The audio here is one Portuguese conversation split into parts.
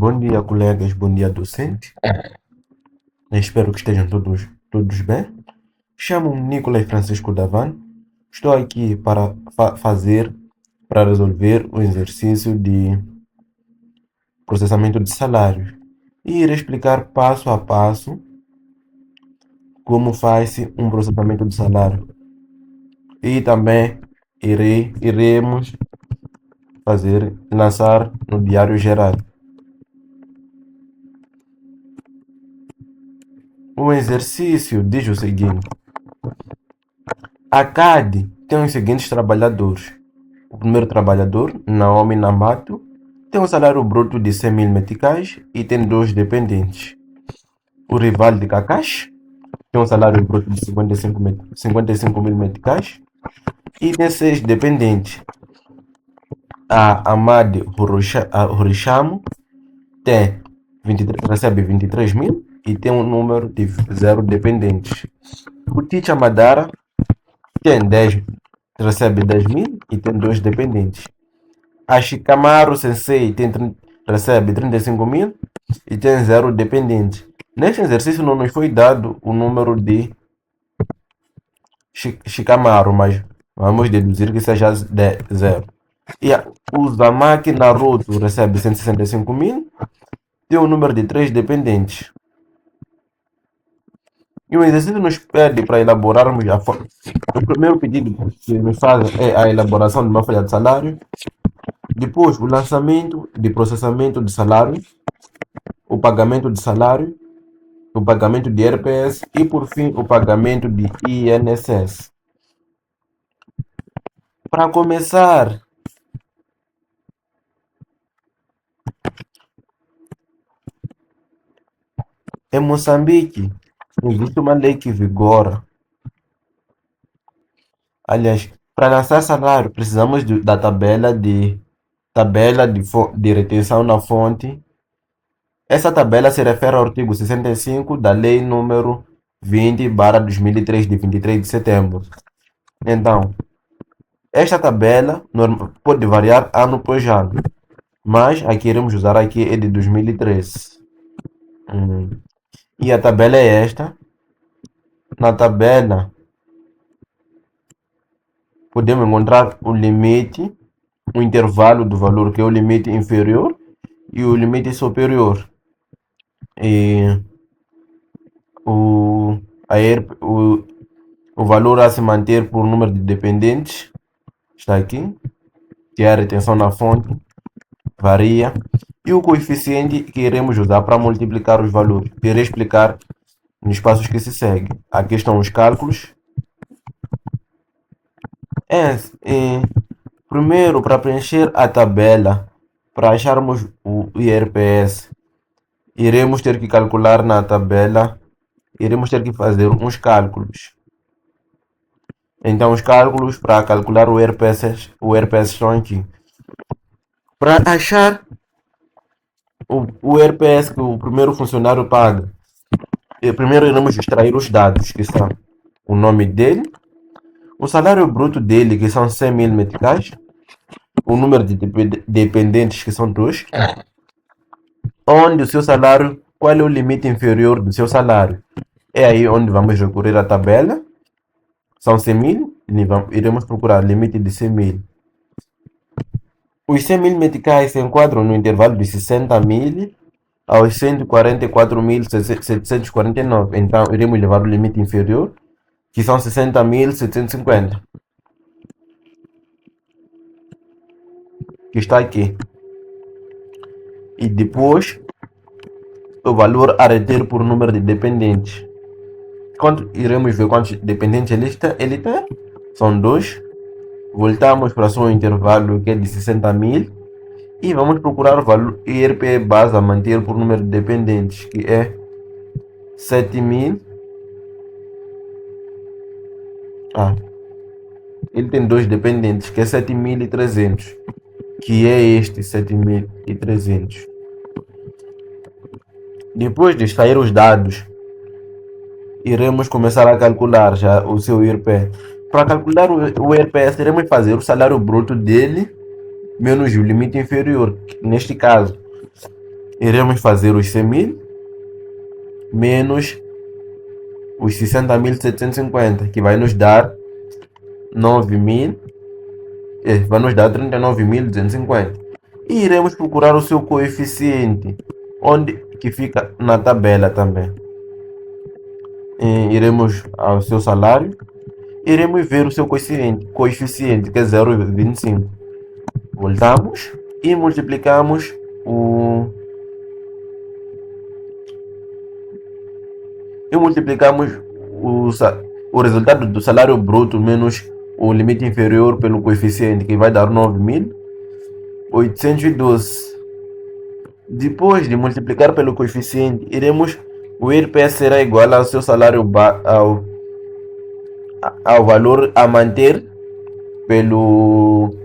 Bom dia, colegas. Bom dia, docente. Espero que estejam todos bem. Chamo-me Nicolas Francisco Davan. Estou aqui para para resolver o exercício de processamento de salários e irei explicar passo a passo como faz-se um processamento de salário. E também iremos lançar no Diário Geral. O exercício diz o seguinte: a CAD tem os seguintes trabalhadores. O primeiro trabalhador, Naomi Namato, tem um salário bruto de 100 mil meticais e tem dois dependentes. O rival de Kakashi tem um salário bruto de 55 mil meticais e tem seis dependentes. A Amade Horishamo recebe 23 mil e tem um número de 0 dependentes. O Ticha Madara recebe 10 mil e tem dois dependentes. A Shikamaru Sensei recebe 35 mil e tem 0 dependentes. Neste exercício não nos foi dado o número de Shikamaru, mas vamos deduzir que seja 0. E o Uzumaki Naruto recebe 165 mil, tem um número de 3 dependentes. E o exercício nos pede para elaborarmos a folha. O primeiro pedido que nos faz é a elaboração de uma folha de salário. Depois, o lançamento de processamento de salário, o pagamento de salário, o pagamento de RPS e, por fim, o pagamento de INSS. Para começar, em Moçambique, existe uma lei que vigora. Aliás, para lançar salário, precisamos da tabela de retenção na fonte. Essa tabela se refere ao artigo 65 da Lei número 20/2003, de 23 de setembro. Então, esta tabela pode variar ano por ano, mas a que iremos usar aqui é de 2013. E a tabela é esta. Na tabela, podemos encontrar o limite, o intervalo do valor, que é o limite inferior, e o limite superior. E o valor a se manter por número de dependentes está aqui, que é a retenção na fonte, varia. E o coeficiente que iremos usar para multiplicar os valores. Irei explicar nos passos que se seguem. Aqui estão os cálculos. Primeiro, para preencher a tabela, para acharmos o IRPS, iremos ter que calcular na tabela, iremos ter que fazer uns cálculos. Então, os cálculos para calcular o IRPS estão aqui. Para achar o IRPS que o primeiro funcionário paga, primeiro iremos extrair os dados, que são o nome dele, o salário bruto dele, que são 100 mil meticais, o número de dependentes, que são 2, onde o seu salário, qual é o limite inferior do seu salário. É aí onde vamos recorrer à tabela. São 100 mil, iremos procurar limite de 100 mil. Os 100 mil meticais se enquadram no intervalo de 60 mil aos 144.749. Então, iremos levar o limite inferior, que são 60.750. Que está aqui. E depois, o valor a reter por número de dependentes. Iremos ver quantos dependentes ele tem. São 2. Voltamos para o seu intervalo, que é de 60 mil. E vamos procurar o valor IRP base a manter por número de dependentes, que é 7 mil. Ele tem dois dependentes, que é 7.300. Que é este 7.300. Depois de extrair os dados, iremos começar a calcular já o seu IRP. Para calcular o IRPS, iremos fazer o salário bruto dele menos o limite inferior, neste caso Iremos fazer os 100 mil menos os 60.750, que vai nos dar 9.000, vai nos dar 39.250. E iremos procurar o seu coeficiente, onde que fica na tabela também. Iremos ao seu salário, iremos ver o seu coeficiente que é 0,25. Voltamos e multiplicamos o resultado do salário bruto menos o limite inferior pelo coeficiente, que vai dar 9.812. Depois de multiplicar pelo coeficiente, o IRPS será igual ao seu salário ao valor a manter pelo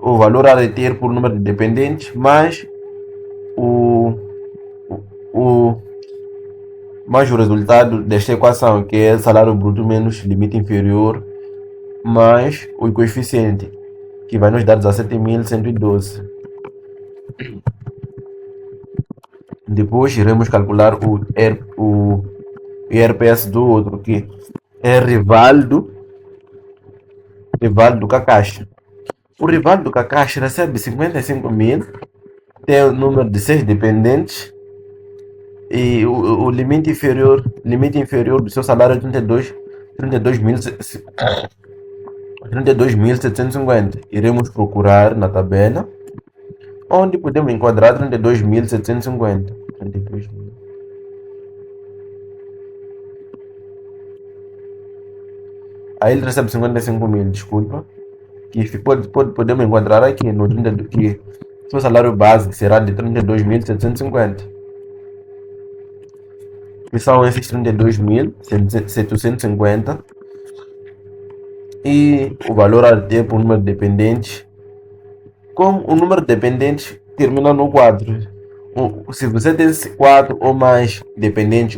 o valor a reter por número de dependentes, mais mais o resultado desta equação, que é salário bruto menos limite inferior, mais o coeficiente, que vai nos dar 17.112. Depois iremos calcular o IRPS do outro, que é Rivaldo Kakashi. O Rivaldo Kakashi recebe 55 mil, tem o número de 6 dependentes e o limite inferior do seu salário é 32.750. Iremos procurar na tabela onde podemos enquadrar 32.750. Aí ele recebe 55 mil, desculpa. Que podemos enquadrar aqui no 32, que seu salário base será de 32.750. Que são esses 32.750. E o valor a ter por número de dependentes. Como o número de dependentes termina no 4. Se você tem 4 ou mais dependentes,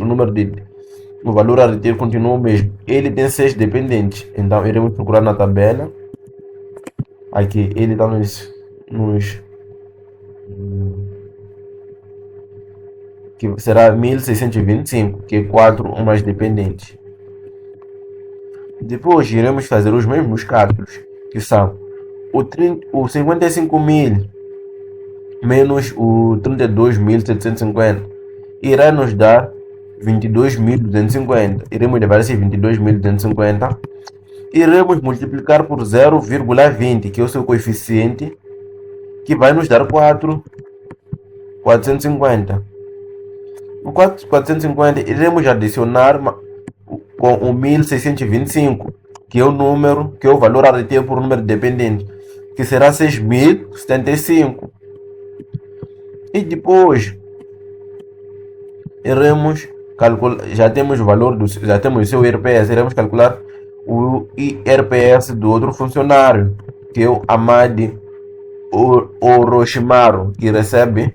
o valor a reter continua o mesmo. Ele tem 6 dependentes. Então iremos procurar na tabela. Aqui ele está que será 1.625, que é 4 ou mais dependentes. Depois iremos fazer os mesmos cálculos, que são o 55 mil menos o 32.750 irá nos dar 22.250. Iremos levar esses 22.250, iremos multiplicar por 0,20, que é o seu coeficiente, que vai nos dar 450. O 450 iremos adicionar com o 1.625, que é o valor a reter por número de dependentes, que será 6.075. E depois iremos calcular, já temos o seu IRPS, iremos calcular o IRPS do outro funcionário, que é o Amadi Orochimaru, que recebe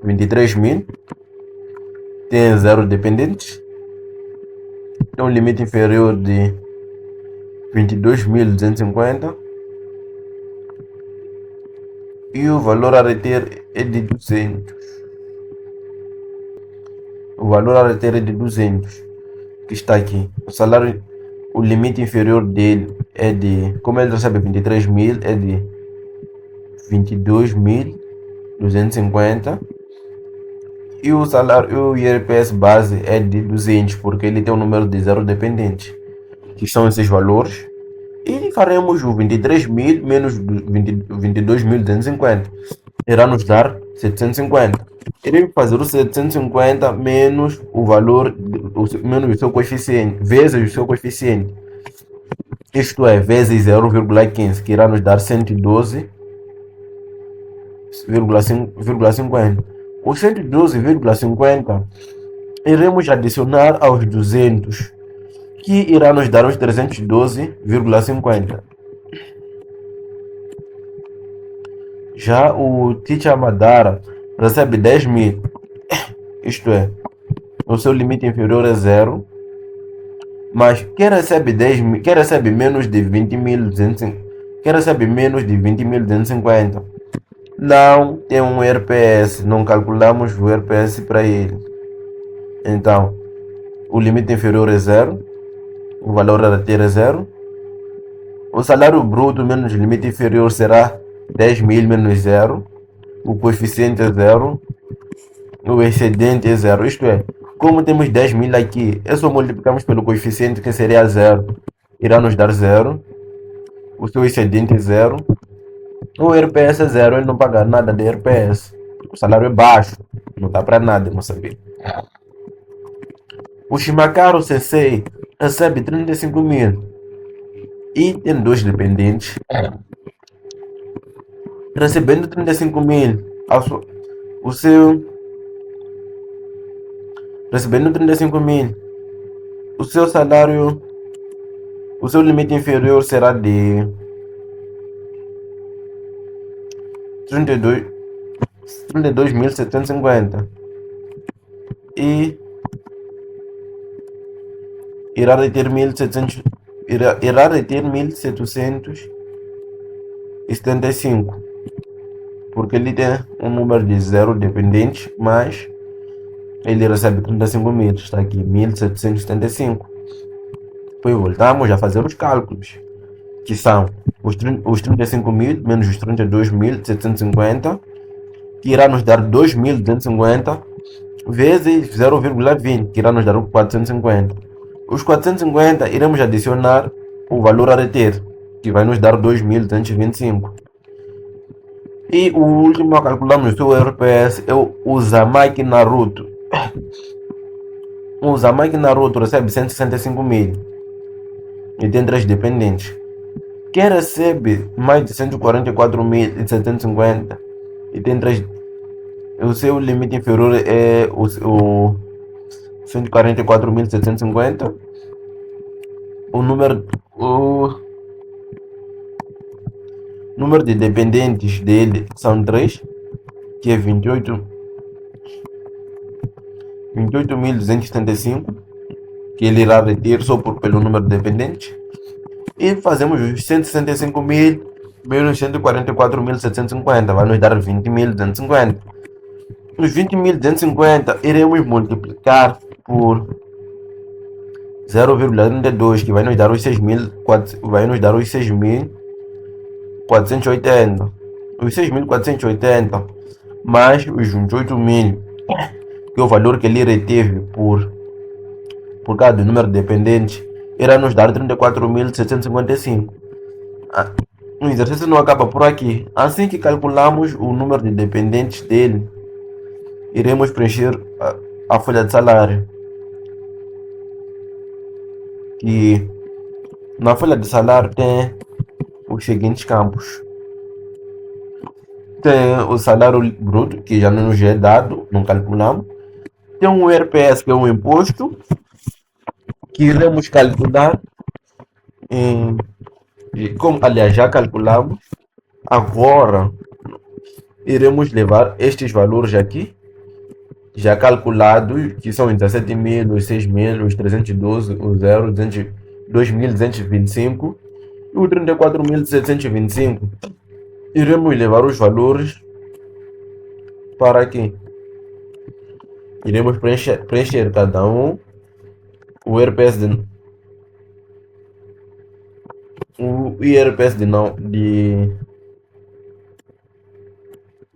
23 mil, tem 0 dependentes, tem um limite inferior de 22.250 e o valor a reter é de 200. O valor a reter é de 200, que está aqui. O limite inferior dele é de, como ele recebe 23 mil, é de 22.250. E o IRPS base é de 200, porque ele tem um número de 0 dependentes, que são esses valores. E faremos o 23 mil menos 22.250. Irá nos dar 750. Iremos fazer o 750 menos o valor, menos o seu coeficiente, vezes o seu coeficiente. Isto é, vezes 0,15, que irá nos dar 112,50. Os 112,50 iremos adicionar aos 200, que irá nos dar os 312,50. Já o Teacher Madara recebe 10 mil, isto é, o seu limite inferior é 0, mas quem recebe menos de 20.250, não tem um RPS, não calculamos o RPS para ele. Então, o limite inferior é zero, o valor a ter é zero. O salário bruto menos o limite inferior será 10.000 menos zero. O coeficiente é zero. O excedente é zero. Isto é, como temos 10.000 aqui, é só multiplicamos pelo coeficiente que seria zero. Irá nos dar zero. O seu excedente é zero. O RPS é zero, ele não paga nada de RPS. O salário é baixo, não dá para nada em Moçambique. O Shimakaru Sensei recebe 35.000 e tem dois dependentes. Recebendo 35.000, o seu recebendo 35.000, o seu salário, o seu limite inferior será de 32.750 e irá reter 1.700, irá reter 1.775, porque ele tem um número de 0 dependentes, mas ele recebe 35.000, está aqui 1.775. Depois voltamos a fazer os cálculos, que são os 35.000 menos os 32.750, que irá nos dar 2.250, vezes 0,20, que irá nos dar 450. Os 450 iremos adicionar o valor a reter, que vai nos dar 2.225. E o último a calcularmos o seu RPS é o Uzumaki Naruto. O Uzumaki Naruto recebe 165.000 e tem 3 dependentes. Quem recebe mais de 144.750 e tem 3, o seu limite inferior é o 144.750. O número de dependentes dele são 3, que é 28.275, que ele irá reter só pelo número de dependentes. E fazemos os 165.000 menos 144.750, vai nos dar 20.250. Os 20.250 iremos multiplicar por 0,32, que vai nos dar os 6.480. Os 6.480 mais os 28.000, que é o valor que ele reteve por cada número de dependentes, irá nos dar 34.755. O exercício não acaba por aqui. Assim que calculamos o número de dependentes dele, iremos preencher a folha de salário. Que na folha de salário tem os seguintes campos. Tem o salário bruto, que já não nos é dado, não calculamos. Tem um RPS, que é um imposto, que iremos calcular como aliás já calculamos. Agora iremos levar estes valores aqui já calculados, que são os 17.000, os 6.000, os 312, o 0, 2.225 e o 34.725. Iremos levar os valores para aqui. Iremos preencher cada um. O IRPS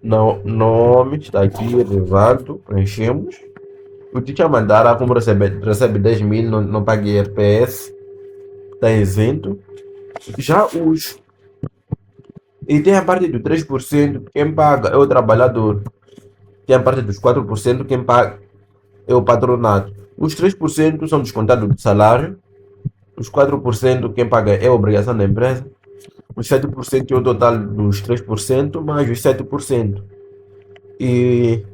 nome está aqui elevado, preenchemos. O Titia Mandara, como recebe 10.000, não paga IRPS, está isento. Já e tem a parte do 3%, quem paga é o trabalhador. Tem a parte dos 4%, quem paga é o patronato. Os 3% são descontados do salário. Os 4% quem paga é a obrigação da empresa. Os 7% é o total dos 3%, mais os 7%. E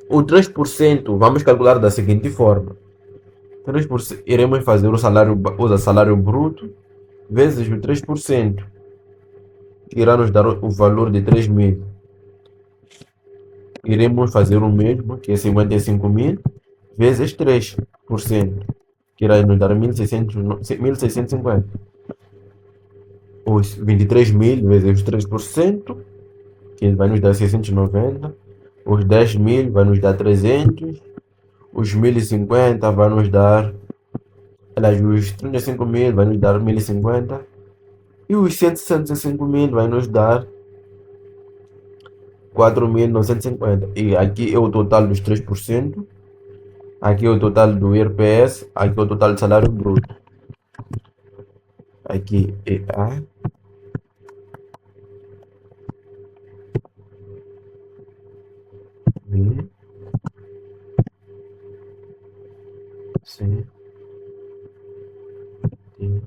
o 3% vamos calcular da seguinte forma. 3%, iremos fazer o salário bruto vezes o 3%, que irá nos dar o valor de 3.000. Iremos fazer o mesmo, que é 55.000, vezes 3%, que irá nos dar 1.650. Os 23.000 vezes os 3%, que vai nos dar 690. Os 10.000 vai nos dar 300. Os 1.050 vai nos dar. Aliás, os 35.000 vai nos dar 1.050. E os 165.000 vai nos dar 4.950. E aqui é o total dos 3%. Aqui é o total do IRPS. Aqui é o total do salário bruto. Aqui é A. B. C. D.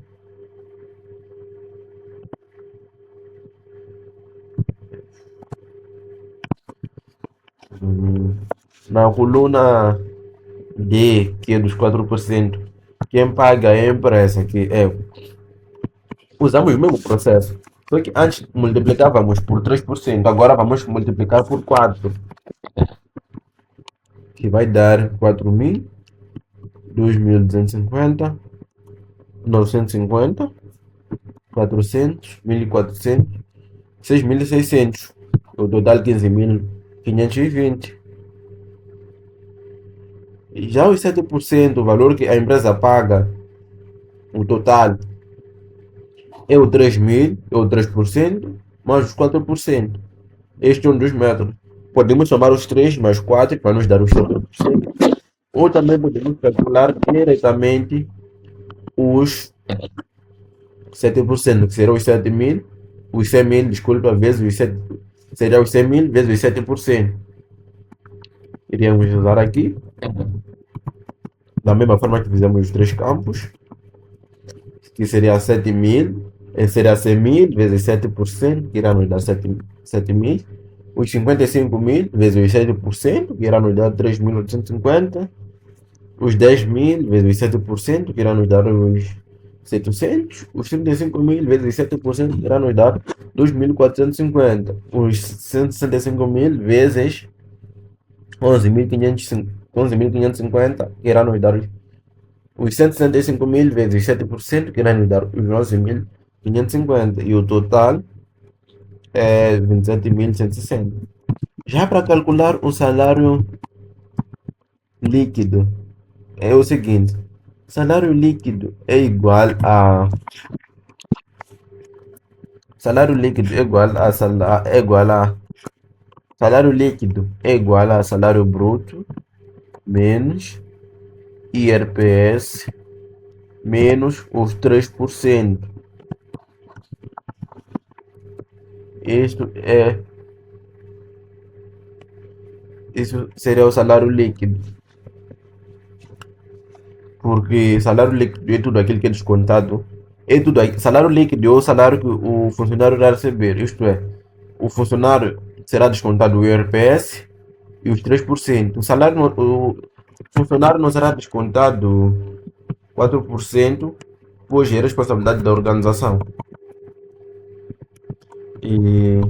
Na coluna D, que é dos 4%, quem paga é a empresa, que é. Usamos o mesmo processo. Só que antes multiplicávamos por 3%, agora vamos multiplicar por 4, que vai dar 4.000, 2.250, 950, 400, 1.400, 6.600. O total 15.520. Já os 7%, o valor que a empresa paga, o total é o 3.000, é o 3%, mais os 4%. Este é um dos métodos. Podemos somar os 3 mais 4 para nos dar os 7%. Ou também podemos calcular diretamente os 7%, que serão os 7.000, os 100.000, desculpa, vezes os 7, seria os 100.000 vezes os 7%. Iríamos usar aqui, da mesma forma que fizemos os 3 campos, que seria 7.000, seria 100.000 vezes 7%, que irá nos dar 7.000. Os 55.000 vezes os 7%, que irá nos dar 3.850. Os 10.000 vezes os 7%, que irá nos dar os 700. Os 35.000 vezes os 7%, que irá nos dar 2.450. Os 165.000 vezes 11.550, que irá nos dar os 165.000 vezes 7%, que irá nos dar os 11.550. E o total é 27.160. Já para calcular o salário líquido, é o seguinte: salário líquido é igual a salário líquido é igual a salário líquido é igual a salário bruto menos IRPS menos os 3%. Isso seria o salário líquido. Porque salário líquido é tudo aquilo que é descontado. Salário líquido é o salário que o funcionário irá receber. Isto é, o funcionário será descontado o IRPS e os 3%. O funcionário não será descontado 4%, pois é responsabilidade da organização. E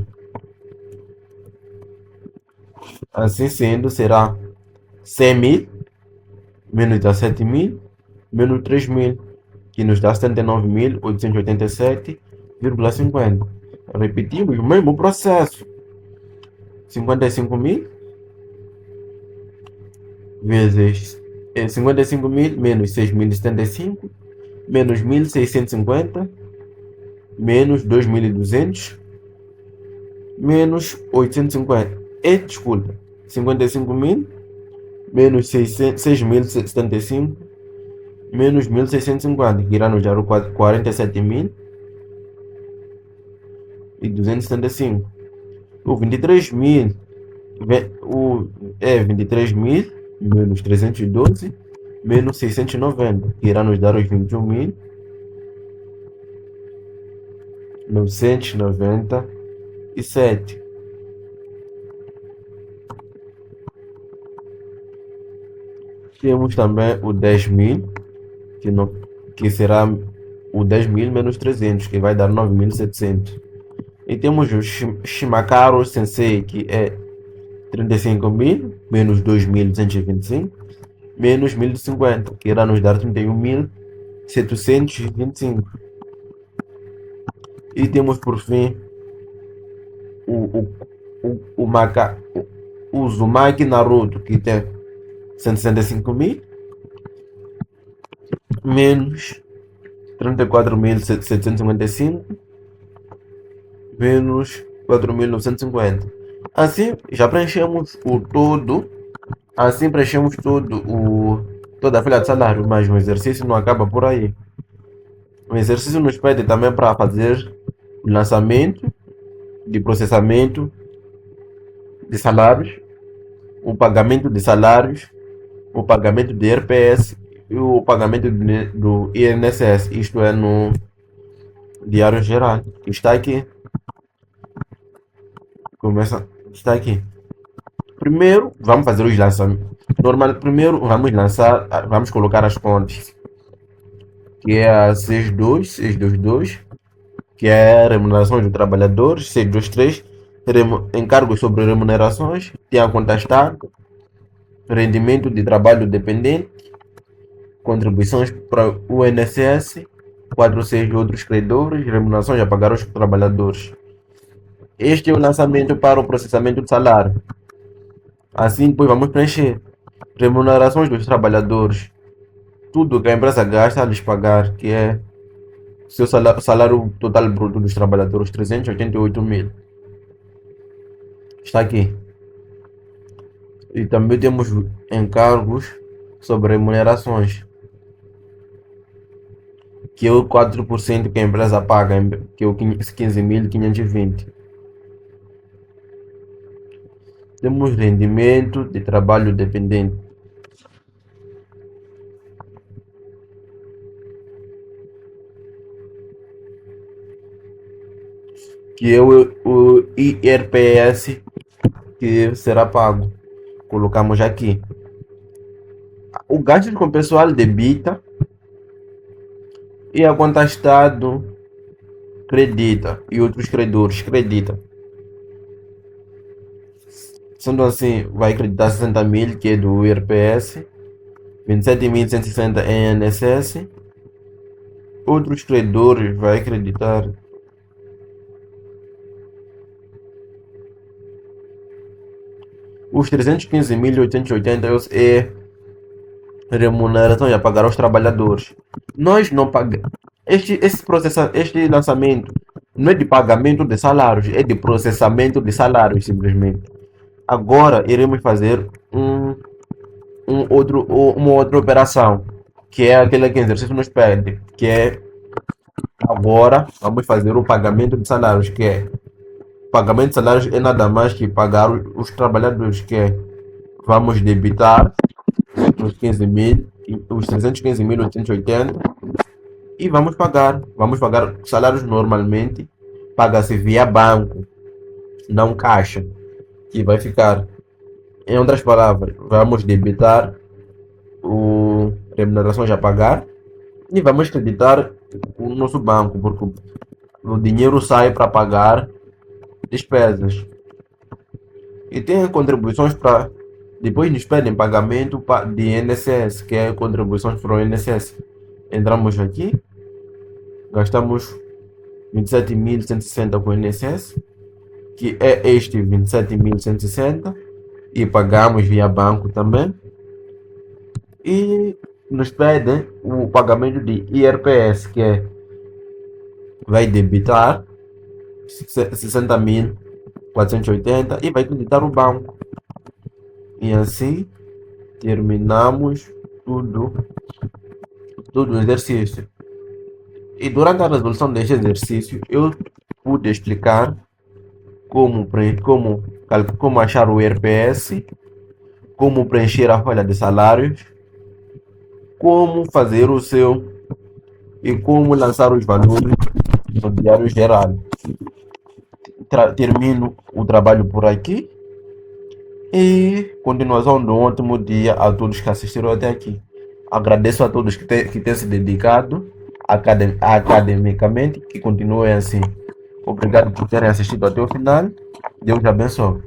assim sendo, será 100.000 menos 17.000 menos 3.000, que nos dá 79.887,50. Repetimos o mesmo processo. 55.000 vezes 55.000 menos 6.075 menos 1.650 menos 2.200 menos 850. Desculpa, 55.000 menos 6.075 menos 1.650, que irá nos dar o 47.275. O 23.000 é 23.000 menos 312 menos 690, que irá nos dar os 21.997. Temos também o 10.000, que será o 10.000 menos 300, que vai dar 9.700. E temos o Shimakaru Sensei, que é 35.000 menos 2.225 menos 1.050, que irá nos dar 31.725. E temos por fim o o Uzumaki Naruto, que tem 165 mil, menos 34.755, menos 4.950. Assim, já preenchemos o todo. Assim, preenchemos toda a folha de salário, mas o exercício não acaba por aí. O exercício nos pede também para fazer o lançamento de processamento de salários, o pagamento de salários, o pagamento de RPS e o pagamento do INSS, isto é, no Diário Geral. Está aqui. Começa. Está aqui. Primeiro, vamos fazer os lançamentos. Primeiro, vamos colocar as contas. Que é a 622, que é remunerações dos trabalhadores, 623, encargos sobre remunerações, tem a conta Estado, rendimento de trabalho dependente, contribuições para o INSS, 46 outros credores, remunerações a pagar aos trabalhadores. Este é o lançamento para o processamento de salário. Assim, depois vamos preencher remunerações dos trabalhadores, tudo que a empresa gasta a lhes pagar, que é seu salário total bruto dos trabalhadores, 388 mil. Está aqui. E também temos encargos sobre remunerações, que é o 4% que a empresa paga, que é o 15.520. Temos rendimento de trabalho dependente, que é o IRPS que será pago. Colocamos aqui. O gasto com pessoal debita e a conta Estado credita e outros credores credita. Sendo assim, vai acreditar 60 mil, que é do IRPS, 27.160 em INSS. Outros credores vai acreditar os 315.880 é remuneração a pagar aos trabalhadores. Nós não pagamos. Este lançamento não é de pagamento de salários, é de processamento de salários, simplesmente. Agora iremos fazer uma outra operação, que é aquela que o exercício nos pede, que é agora vamos fazer o pagamento de salários, que é pagamento de salários é nada mais que pagar os trabalhadores, que é vamos debitar os 15 mil, os 315.880 e vamos pagar salários normalmente, paga-se via banco, não caixa, que vai ficar, em outras palavras, vamos debitar o remunerações a pagar e vamos creditar o nosso banco, porque o dinheiro sai para pagar despesas. E tem contribuições para. Depois nos pedem pagamento de INSS, que é contribuições para o INSS. Entramos aqui, gastamos 27.160 com o INSS, que é este 27.160, e pagamos via banco também. E nos pedem o pagamento de IRPS, que é vai debitar 60.480 e vai creditar o banco. E assim terminamos tudo o exercício. E durante a resolução deste exercício eu pude explicar como achar o IRPS, como preencher a folha de salários, como fazer o seu e como lançar os valores no Diário Geral. Termino o trabalho por aqui e continuação de um ótimo dia a todos que assistiram até aqui. Agradeço a todos que têm se dedicado academicamente, que continuem assim. Obrigado por terem assistido até o final. Deus abençoe.